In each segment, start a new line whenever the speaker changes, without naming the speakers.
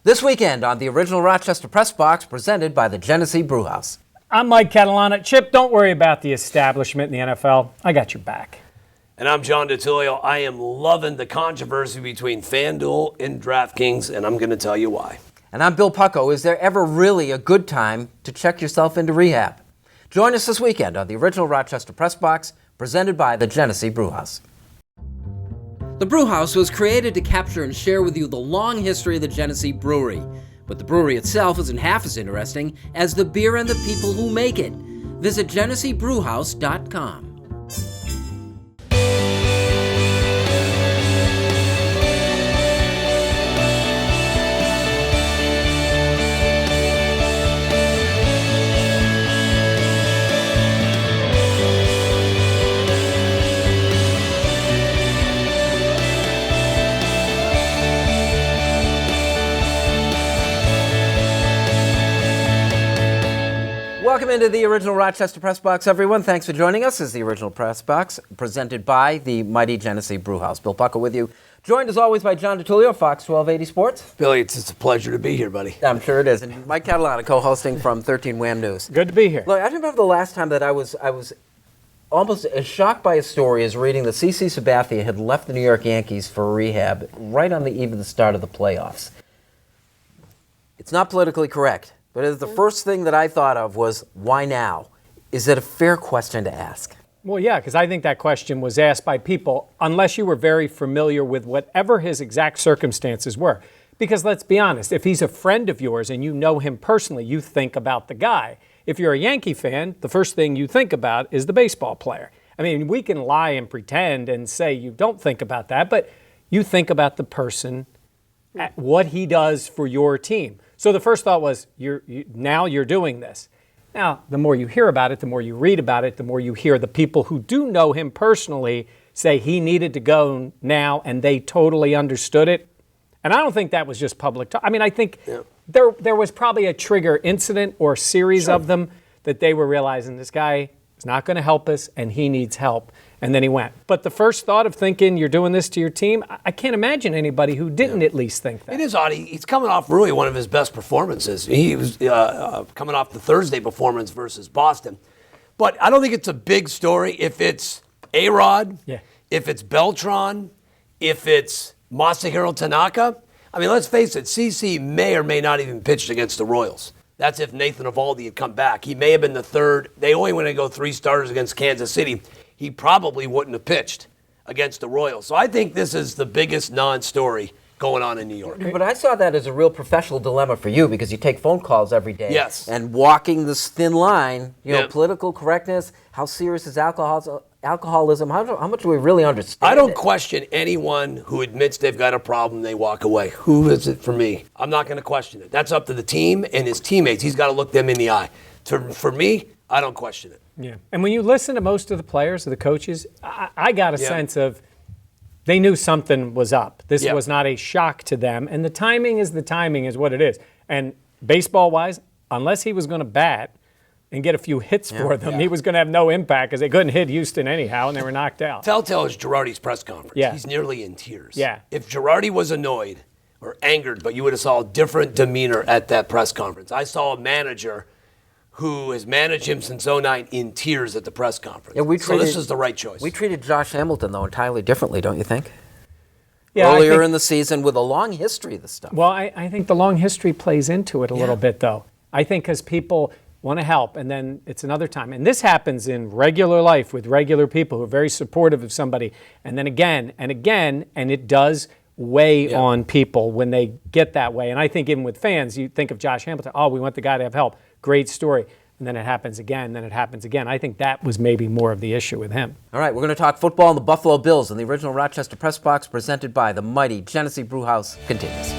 This weekend on the original Rochester Press Box, presented by the Genesee Brew House.
I'm Mike Catalana. Chip, don't worry about the establishment in the NFL. I got your back.
And I'm John DiTullio. I am loving the controversy between FanDuel and DraftKings, and I'm going to tell you why.
And I'm Bill Pucko. Is there ever really a good time to check yourself into rehab? Join us this weekend on the original Rochester Press Box, presented by the Genesee Brew House. The Brew House was created to capture and share with you the long history of the Genesee Brewery. But the brewery itself isn't half as interesting as the beer and the people who make it. Visit GeneseeBrewHouse.com. Welcome into the original Rochester Press Box, everyone. Thanks for joining us. This is the original Press Box, presented by the mighty Genesee Brew House. Bill Pucko with you. Joined as always by John DiTullio, Fox 1280 Sports.
Billy, it's a pleasure to be here, buddy.
I'm sure it is. And Mike Catalana, co-hosting from 13 WHAM News.
Good to be here.
Look, I remember the last time that I was almost as shocked by a story as reading that CC Sabathia had left the New York Yankees for rehab right on the eve of the start of the playoffs. It's not politically correct. But the first thing that I thought of was, why now? Is it a fair question to ask?
Well, yeah, because I think that question was asked by people, unless you were very familiar with whatever his exact circumstances were. Because let's be honest, if he's a friend of yours and you know him personally, you think about the guy. If you're a Yankee fan, the first thing you think about is the baseball player. I mean, we can lie and pretend and say you don't think about that, but you think about the person, what he does for your team. So the first thought was, now you're doing this. Now, the more you hear about it, the more you read about it, the more you hear the people who do know him personally say he needed to go now, and they totally understood it. And I don't think that was just public talk. I mean, I think there was probably a trigger incident or series of them that they were realizing this guy is not going to help us, and he needs help. And then he went. But the first thought of thinking you're doing this to your team, I can't imagine anybody who didn't at least think that.
It is odd. He's coming off really one of his best performances. He was coming off the Thursday performance versus Boston. But I don't think it's a big story if it's A-Rod, if it's Beltran, if it's Masahiro Tanaka. I mean, let's face it, CC may or may not even pitched against the Royals. That's if Nathan Eovaldi had come back. He may have been the third. They only want to go 3 starters against Kansas City. He probably wouldn't have pitched against the Royals. So I think this is the biggest non-story going on in New York.
But I saw that as a real professional dilemma for you because you take phone calls every day.
Yes.
And walking this thin line, political correctness, how serious is alcoholism, how much do we really understand
I don't
it?
question anyone who admits they've got a problem, they walk away. Who is it for me? I'm not going to question it. That's up to the team and his teammates. He's got to look them in the eye. For me, I don't question it.
Yeah. And when you listen to most of the players or the coaches, I got a sense of they knew something was up. This was not a shock to them. And the timing is what it is. And baseball-wise, unless he was going to bat and get a few hits for them, he was going to have no impact because they couldn't hit Houston anyhow, and they were knocked out.
Telltale is Girardi's press conference.
Yeah.
He's nearly in tears.
Yeah.
If Girardi was annoyed or angered, but you would have saw a different demeanor at that press conference. I saw a manager who has managed him since 2009 in tears at the press conference. Yeah, so this is the right choice.
We treated Josh Hamilton, though, entirely differently, don't you think?
Yeah,
earlier in the season with a long history of this stuff.
Well, I think the long history plays into it a little bit, though. I think because people want to help, and then it's another time. And this happens in regular life with regular people who are very supportive of somebody. And then again and again, and it does weigh on people when they get that way. And I think even with fans, you think of Josh Hamilton, we want the guy to have help. Great story. And then it happens again, then it happens again. I think that was maybe more of the issue with him.
All right, we're going to talk football and the Buffalo Bills in the original Rochester Press Box presented by the mighty Genesee Brew House continues.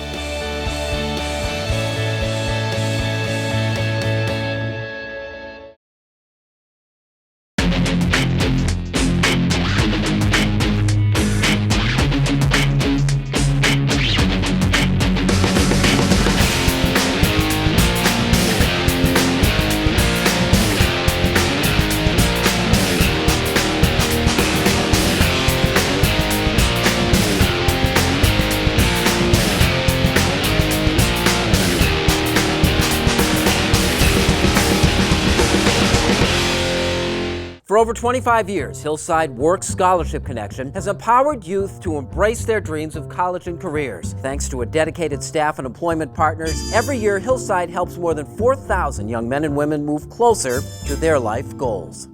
For over 25 years, Hillside Works Scholarship Connection has empowered youth to embrace their dreams of college and careers. Thanks to a dedicated staff and employment partners, every year Hillside helps more than 4,000 young men and women move closer to their life goals.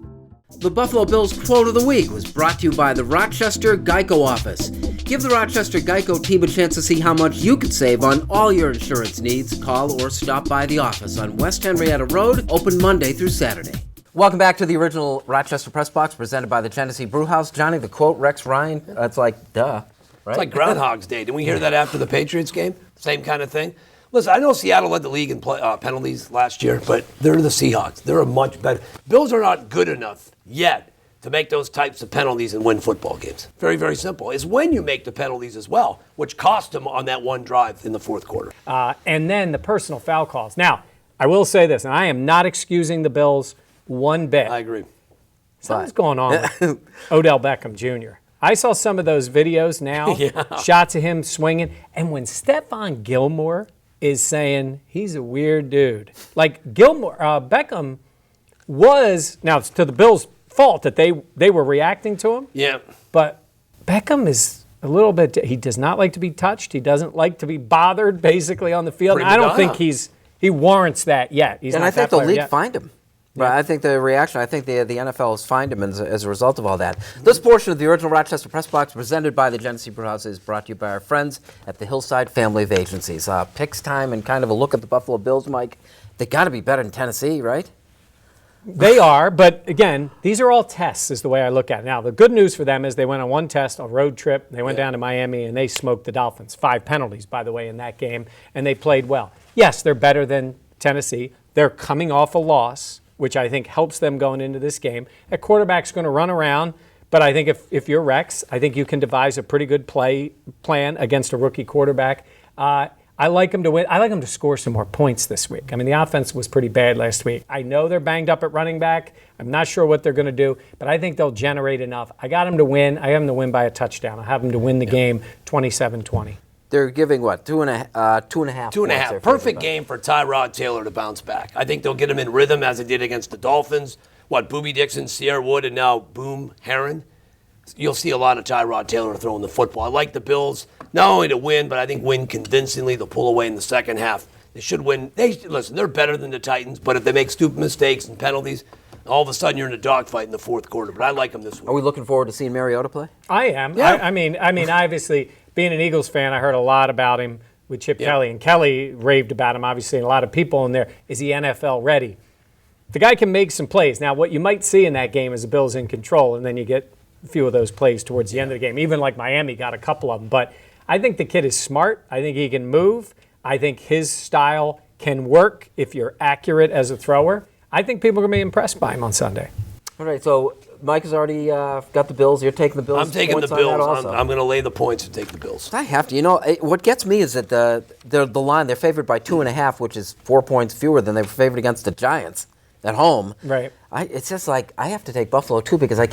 The Buffalo Bills Quote of the Week was brought to you by the Rochester Geico Office. Give the Rochester Geico team a chance to see how much you could save on all your insurance needs. Call or stop by the office on West Henrietta Road, open Monday through Saturday. Welcome back to the original Rochester Press Box presented by the Genesee Brew House. Johnny, the quote, Rex Ryan, that's like, duh, right?
It's like Groundhog's Day. Didn't we hear that after the Patriots game? Same kind of thing. Listen, I know Seattle led the league in penalties last year, but they're the Seahawks. They're a much better. Bills are not good enough yet to make those types of penalties and win football games. Very, very simple. It's when you make the penalties as well, which cost them on that one drive in the fourth quarter.
And then the personal foul calls. Now, I will say this, and I am not excusing the Bills one bit.
I agree.
Something's going on with Odell Beckham Jr. I saw some of those videos now, shots of him swinging, and when Stephon Gilmore is saying he's a weird dude. Like Beckham was, now it's to the Bills' fault that they were reacting to him.
Yeah.
But Beckham is a little bit, he does not like to be touched. He doesn't like to be bothered basically on the field. I don't think he warrants that yet.
And I think the league fined him. But I think the NFL has fined him as a result of all that. This portion of the original Rochester Press Box presented by the Genesee Brew House is brought to you by our friends at the Hillside Family of Agencies. Picks time and kind of a look at the Buffalo Bills, Mike. They got to be better than Tennessee, right?
They are, but again, these are all tests is the way I look at it. Now, the good news for them is they went on one test, a road trip. They went down to Miami, and they smoked the Dolphins. 5 penalties, by the way, in that game, and they played well. Yes, they're better than Tennessee. They're coming off a loss, which I think helps them going into this game. That quarterback's going to run around, but I think if you're Rex, I think you can devise a pretty good plan against a rookie quarterback. I like them to win. I like them to score some more points this week. I mean, the offense was pretty bad last week. I know they're banged up at running back. I'm not sure what they're going to do, but I think they'll generate enough. I got them to win. I have them to win by a touchdown. I have them to win the game 27-20.
They're giving what, two and a half?
2.5. Perfect game for Tyrod Taylor to bounce back. I think they'll get him in rhythm as they did against the Dolphins. Booby Dixon, Sierra Wood, and now Boom Heron. You'll see a lot of Tyrod Taylor throwing the football. I like the Bills, not only to win, but I think win convincingly. They'll pull away in the second half. They should win. Listen, they're better than the Titans, but if they make stupid mistakes and penalties, all of a sudden you're in a dogfight in the fourth quarter. But I like them this week.
Are we looking forward to seeing Mariota play?
I am.
Yeah.
I mean, obviously, being an Eagles fan, I heard a lot about him with Chip Kelly, and Kelly raved about him, obviously, and a lot of people in there. Is he NFL ready? The guy can make some plays. Now, what you might see in that game is the Bills in control, and then you get a few of those plays towards the end of the game. Even like Miami got a couple of them. But I think the kid is smart. I think he can move. I think his style can work if you're accurate as a thrower. I think people are going to be impressed by him on Sunday.
All right, so Mike has already got the Bills. You're taking the Bills.
I'm taking the
points
Bills.
on that also.
I'm going to lay the points and take the Bills.
I have to. You know, what gets me is that the line, they're favored by 2.5, which is 4 points fewer than they were favored against the Giants at home.
Right.
It's just like I have to take Buffalo, too, because I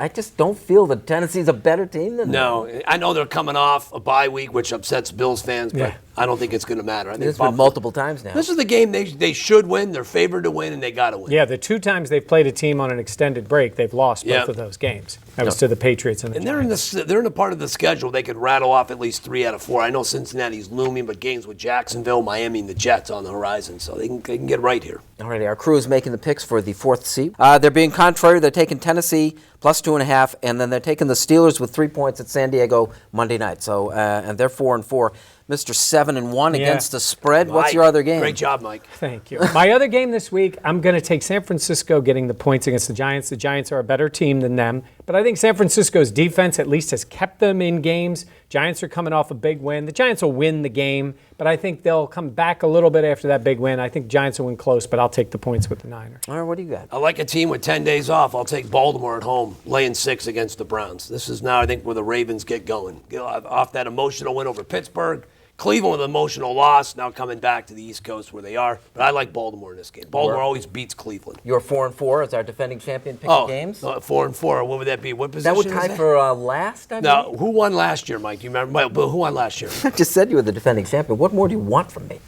just don't feel that Tennessee's a better team than them.
No, I know they're coming off a bye week, which upsets Bills fans, but I don't think it's going to matter. I think
it's been multiple times now.
This is the game they should win. They're favored to win, and they got to win.
Yeah, the 2 times they've played a team on an extended break, they've lost both of those games. That was to the Patriots and the Giants.
They're in a part of the schedule they could rattle off at least 3 out of 4. I know Cincinnati's looming, but games with Jacksonville, Miami, and the Jets on the horizon, so they can get right here.
All righty, our crew is making the picks for the 4th seed. They're being contrary. They're taking Tennessee plus 2.5, and then they're taking the Steelers with 3 points at San Diego Monday night. So, and they're 4-4. Mr. 7-1 against the spread.
Mike,
what's your other game?
Great job, Mike.
Thank you. My other game this week, I'm going to take San Francisco getting the points against the Giants. The Giants are a better team than them, but I think San Francisco's defense at least has kept them in games. Giants are coming off a big win. The Giants will win the game, but I think they'll come back a little bit after that big win. I think Giants will win close, but I'll take the points with the Niners.
All right, what do you got?
I like a team with 10 days off. I'll take Baltimore at home, laying 6 against the Browns. This is now, I think, where the Ravens get going. Get off that emotional win over Pittsburgh. Cleveland with an emotional loss, now coming back to the East Coast where they are. But I like Baltimore in this game. Baltimore always beats Cleveland.
You're 4-4 as our defending champion picking games?
4-4. What would that be? What position
that would tie for last, I
No,
believe?
who won last year, Mike? You remember? Who won last year?
I just said you were the defending champion. What more do you want from me?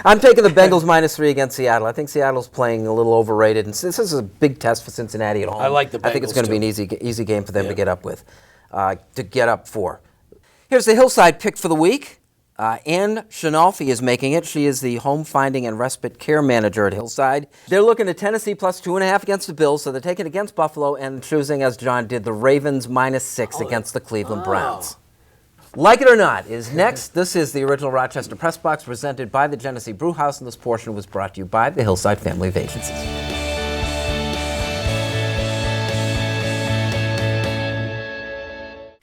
I'm taking the Bengals -3 against Seattle. I think Seattle's playing a little overrated, and this is a big test for Cincinnati at home.
I like the Bengals,
I think it's going to be an easy game for them to get up for. Here's the Hillside pick for the week. Ann Shinolfi is making it. She is the home finding and respite care manager at Hillside. They're looking at Tennessee +2.5 against the Bills, so they're taking against Buffalo and choosing, as John did, the Ravens -6 against the Cleveland Browns. Like It or Not is next. This is the original Rochester Press Box presented by the Genesee Brew House, and this portion was brought to you by the Hillside Family of Agencies.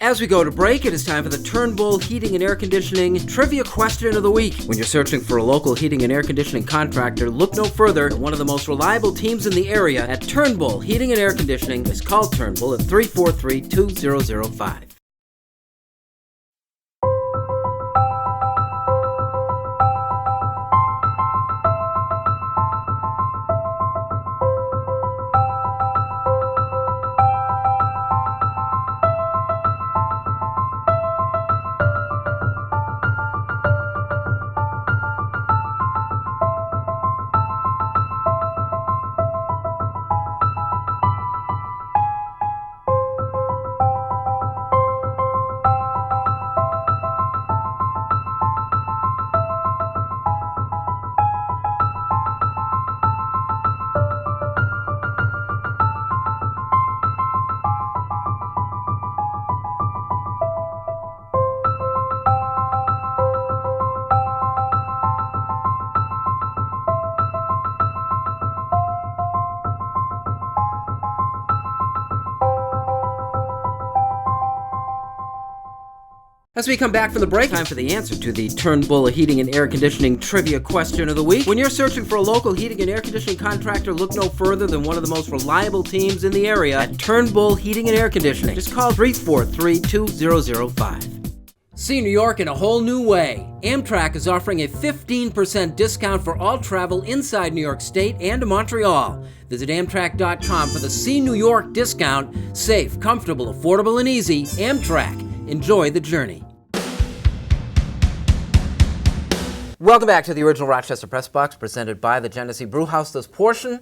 As we go to break, it is time for the Turnbull Heating and Air Conditioning Trivia Question of the Week. When you're searching for a local heating and air conditioning contractor, look no further than one of the most reliable teams in the area at Turnbull Heating and Air Conditioning. Is called Turnbull at 343-2005. As we come back from the break, time for the answer to the Turnbull Heating and Air Conditioning Trivia Question of the Week. When you're searching for a local heating and air conditioning contractor, look no further than one of the most reliable teams in the area at Turnbull Heating and Air Conditioning. Just call 343-2005. See New York in a whole new way. Amtrak is offering a 15% discount for all travel inside New York State and to Montreal. Visit Amtrak.com for the See New York discount. Safe, comfortable, affordable, and easy. Amtrak. Enjoy the journey. Welcome back to the original Rochester Press Box presented by the Genesee Brew House. This portion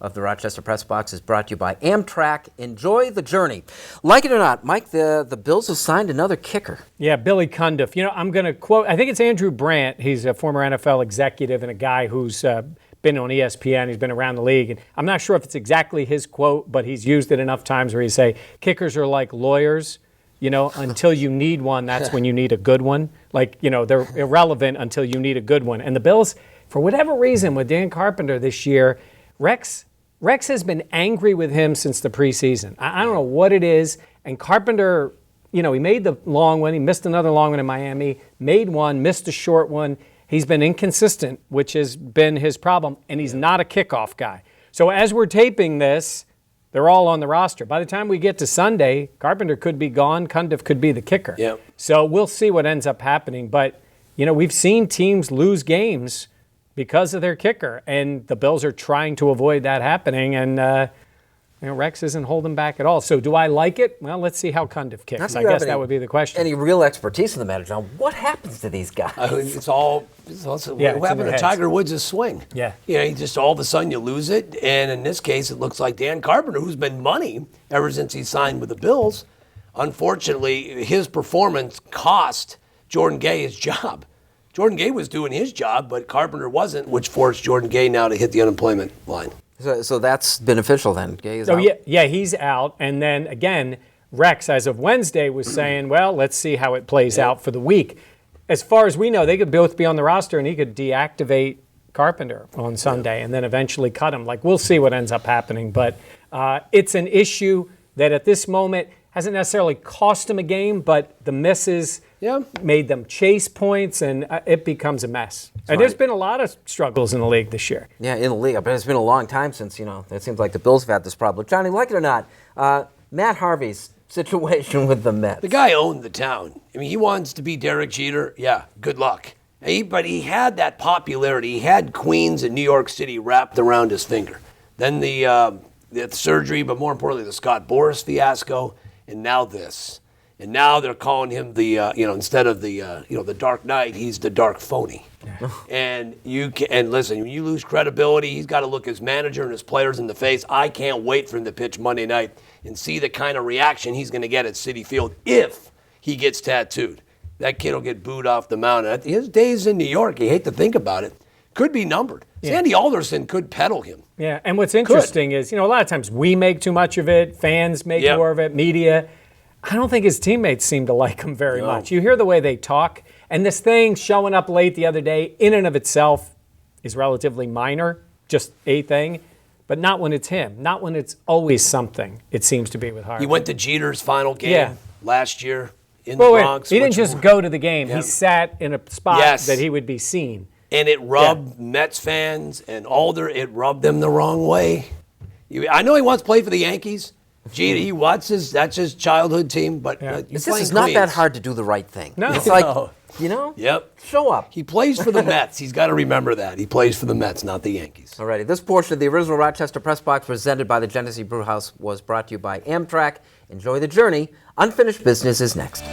of the Rochester Press Box is brought to you by Amtrak. Enjoy the journey. Like it or not, Mike, the Bills have signed another kicker.
Yeah, Billy Cundiff. You know, I'm going to quote, I think it's Andrew Brandt. He's a former NFL executive and a guy who's been on ESPN. He's been around the league. And I'm not sure if it's exactly his quote, but he's used it enough times where he say, kickers are like lawyers. You know, until you need one, that's when you need a good one. Like, you know, they're irrelevant until you need a good one. And the Bills, for whatever reason, with Dan Carpenter this year, Rex has been angry with him since the preseason. I don't know what it is. And Carpenter, you know, he made the long one. He missed another long one in Miami, made one, missed a short one. He's been inconsistent, which has been his problem. And he's not a kickoff guy. So as we're taping this, they're all on the roster. By the time we get to Sunday, Carpenter could be gone. Cundiff could be the kicker.
Yep.
So we'll see what ends up happening. But, you know, we've seen teams lose games because of their kicker, and the Bills are trying to avoid that happening. And, you know, Rex isn't holding back at all. So do I like it? Well, let's see how Cundiff kicks. I guess that would be the question.
Any real expertise in the matter, John? What happens to these guys?
It's what happened to Tiger Woods' swing.
Yeah.
You know, you just all of a sudden you lose it. And in this case, it looks like Dan Carpenter, who's been money ever since he signed with the Bills, unfortunately, his performance cost Jordan Gay his job. Jordan Gay was doing his job, but Carpenter wasn't, which forced Jordan Gay now to hit the unemployment line.
So that's beneficial then. Gay is out.
Yeah, he's out. And then again, Rex, as of Wednesday, was saying, well, let's see how it plays out for the week. As far as we know, they could both be on the roster, and he could deactivate Carpenter on Sunday and then eventually cut him. Like, we'll see what ends up happening. But it's an issue that at this moment hasn't necessarily cost him a game, but the misses made them chase points, and it becomes a mess. And there's been a lot of struggles in the league this year. Yeah,
in the league. But it's been a long time since, you know, it seems like the Bills have had this problem. Johnny, like it or not, Matt Harvey's situation with the Mets.
The guy owned the town. I mean, he wants to be Derek Jeter. Yeah, good luck. But he had that popularity. He had Queens and New York City wrapped around his finger. Then the surgery, but more importantly, the Scott Boras fiasco, and now this. And now they're calling him the, instead of the, the Dark Knight, he's the Dark Phony. Yeah. And listen, when you lose credibility, he's got to look his manager and his players in the face. I can't wait for him to pitch Monday night and see the kind of reaction he's going to get at Citi Field if he gets tattooed. That kid will get booed off the mound. His days in New York, you hate to think about it, could be numbered. Yeah. Sandy Alderson could peddle him.
Yeah, and what's interesting is, a lot of times we make too much of it, fans make more of it, media. I don't think his teammates seem to like him very much. You hear the way they talk, and this thing showing up late the other day in and of itself is relatively minor, just a thing, but not when it's him, not when it's always something, it seems to be with Harvey.
He went to Jeter's final game last year in the Bronx.
He didn't just go to the game. He sat in a spot that he would be seen.
And it rubbed Mets fans and it rubbed them the wrong way. I know he wants to play for the Yankees. Gee, that's his childhood team, but
this is not that hard to do the right thing.
No.
It's like, show up.
He plays for the Mets. He's got to remember that. He plays for the Mets, not the Yankees.
Alrighty, this portion of the original Rochester Press Box presented by the Genesee Brew House was brought to you by Amtrak. Enjoy the journey. Unfinished business is next.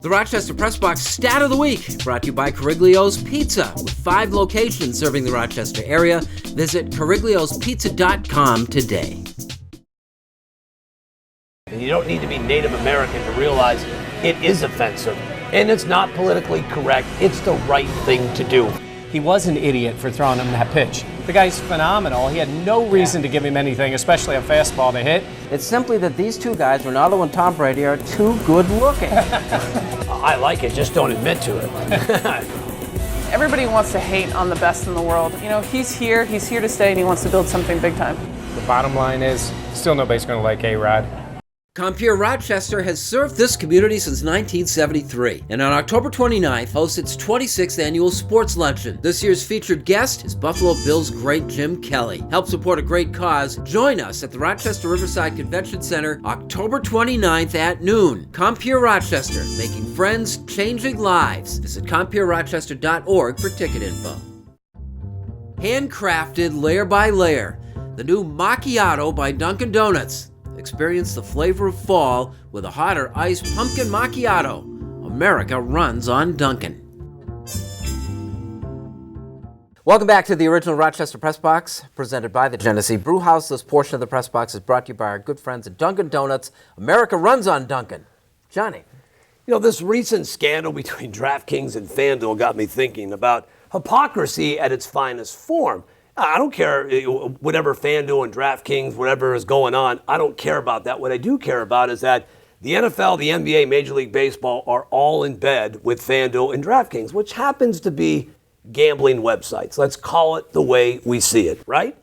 The Rochester Press Box Stat of the Week, brought to you by Cariglio's Pizza, with 5 locations serving the Rochester area. Visit carigliospizza.com today.
And you don't need to be Native American to realize it is offensive, and it's not politically correct. It's the right thing to do.
He was an idiot for throwing him that pitch. The guy's phenomenal. He had no reason to give him anything, especially a fastball to hit.
It's simply that these two guys, Ronaldo and Tom Brady, are too good looking.
I like it, just don't admit to it.
Everybody wants to hate on the best in the world. He's here to stay, and he wants to build something big time.
The bottom line is, still nobody's going to like A-Rod.
Compeer Rochester has served this community since 1973, and on October 29th hosts its 26th annual sports luncheon. This year's featured guest is Buffalo Bills great Jim Kelly. Help support a great cause. Join us at the Rochester Riverside Convention Center October 29th at noon. Compeer Rochester, making friends, changing lives. Visit CompeerRochester.org for ticket info. Handcrafted layer by layer, the new macchiato by Dunkin' Donuts. Experience the flavor of fall with a hotter iced pumpkin macchiato. America runs on Dunkin'. Welcome back to the original Rochester Press Box, presented by the Genesee Brew House. This portion of the Press Box is brought to you by our good friends at Dunkin' Donuts. America runs on Dunkin'. Johnny.
This recent scandal between DraftKings and FanDuel got me thinking about hypocrisy at its finest form. I don't care whatever FanDuel and DraftKings, whatever is going on. I don't care about that. What I do care about is that the NFL, the NBA, Major League Baseball are all in bed with FanDuel and DraftKings, which happens to be gambling websites. Let's call it the way we see it, right?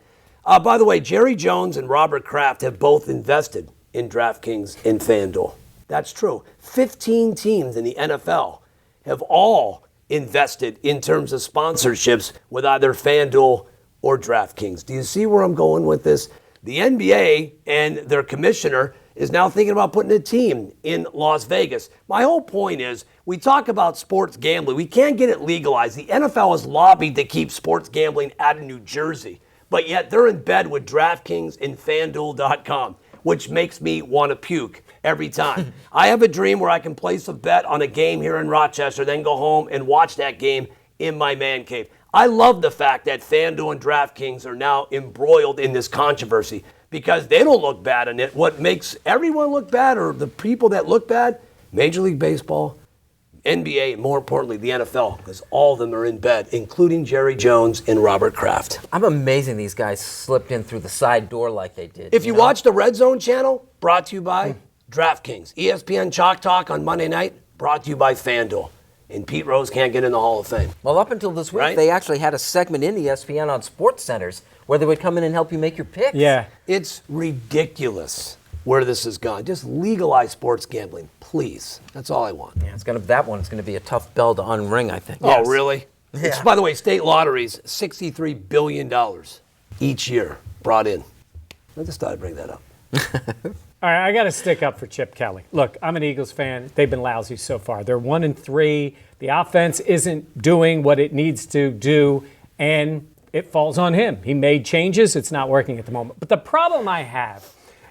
By the way, Jerry Jones and Robert Kraft have both invested in DraftKings and FanDuel. That's true. 15 teams in the NFL have all invested in terms of sponsorships with either FanDuel or DraftKings. Do you see where I'm going with this? The NBA and their commissioner is now thinking about putting a team in Las Vegas. My whole point is, we talk about sports gambling. We can't get it legalized. The NFL has lobbied to keep sports gambling out of New Jersey, but yet they're in bed with DraftKings and FanDuel.com, which makes me want to puke every time. I have a dream where I can place a bet on a game here in Rochester, then go home and watch that game in my man cave. I love the fact that FanDuel and DraftKings are now embroiled in this controversy because they don't look bad in it. What makes everyone look bad, or the people that look bad, Major League Baseball, NBA, and more importantly, the NFL, because all of them are in bed, including Jerry Jones and Robert Kraft.
I'm amazing these guys slipped in through the side door like they did.
If you watch the Red Zone channel, brought to you by DraftKings. ESPN Chalk Talk on Monday night, brought to you by FanDuel. And Pete Rose can't get in the Hall of Fame.
Well, up until this week, they actually had a segment in ESPN on Sports Centers where they would come in and help you make your picks.
Yeah.
It's ridiculous where this has gone. Just legalize sports gambling, please. That's all I want.
Yeah, that one's going to be a tough bell to unring, I think.
Oh, really?
Yeah.
It's, by the way, state lotteries, $63 billion each year brought in. I just thought I'd bring that up.
All right, I got to stick up for Chip Kelly. Look, I'm an Eagles fan. They've been lousy so far. They're 1-3. The offense isn't doing what it needs to do. And it falls on him. He made changes. It's not working at the moment. But the problem I have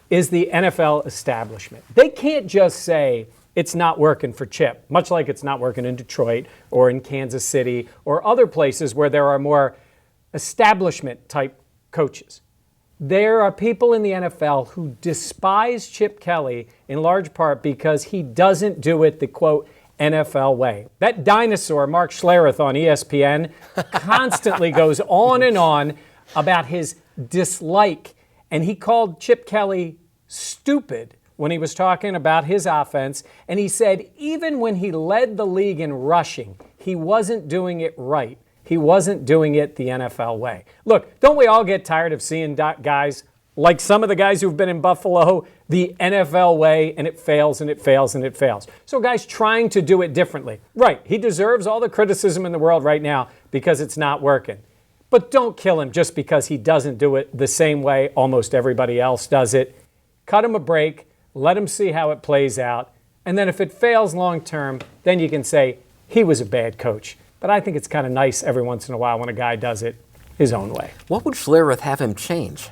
is the NFL establishment. They can't just say it's not working for Chip, much like it's not working in Detroit or in Kansas City or other places where there are more establishment-type coaches. There are people in the NFL who despise Chip Kelly in large part because he doesn't do it the, quote, NFL way. That dinosaur, Mark Schlereth on ESPN, constantly goes on and on about his dislike, and he called Chip Kelly stupid when he was talking about his offense, and he said even when he led the league in rushing, he wasn't doing it right. He wasn't doing it the NFL way. Look, don't we all get tired of seeing guys like some of the guys who've been in Buffalo the NFL way, and it fails and it fails and it fails? So guys trying to do it differently. Right, he deserves all the criticism in the world right now because it's not working. But don't kill him just because he doesn't do it the same way almost everybody else does it. Cut him a break, let him see how it plays out, and then if it fails long term, then you can say he was a bad coach. But I think it's kind of nice every once in a while when a guy does it his own way.
What would Schlereth have him change?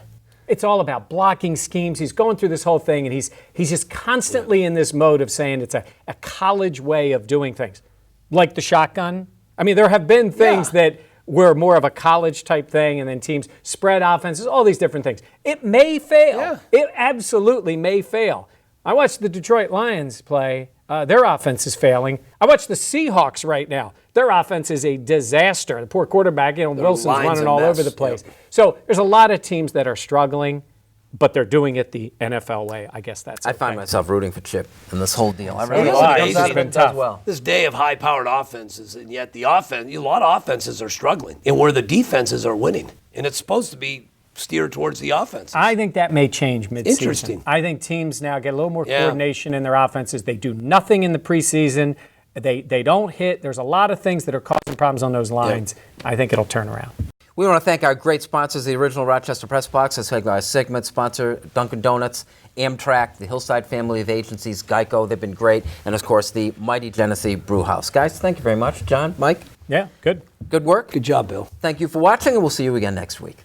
It's all about blocking schemes. He's going through this whole thing, and he's just constantly in this mode of saying it's a college way of doing things. Like the shotgun. I mean, there have been things that were more of a college type thing, and then teams spread offenses, all these different things. It may fail. Yeah. It absolutely may fail. I watched the Detroit Lions play. Their offense is failing. I watch the Seahawks right now. Their offense is a disaster. The poor quarterback, Wilson's running all over the place. Yep. So there's a lot of teams that are struggling, but they're doing it the NFL way. I guess that's okay.
I find myself rooting for Chip in this whole deal. I
really
it's
been tough.
Well.
This day of high-powered offenses, and yet the offense, a lot of offenses are struggling, and where the defenses are winning. And it's supposed to be steered towards the offense.
I think that may change midseason.
Interesting.
I think teams now get a little more coordination in their offenses. They do nothing in the preseason. They don't hit. There's a lot of things that are causing problems on those lines. Yep. I think it'll turn around.
We want to thank our great sponsors, the original Rochester Press Box, our segment sponsor, Dunkin' Donuts, Amtrak, the Hillside family of agencies, Geico, they've been great, and of course the mighty Genesee Brew House. Guys, thank you very much. John, Mike?
Yeah, good.
Good work.
Good job, Bill.
Thank you for watching, and we'll see you again next week.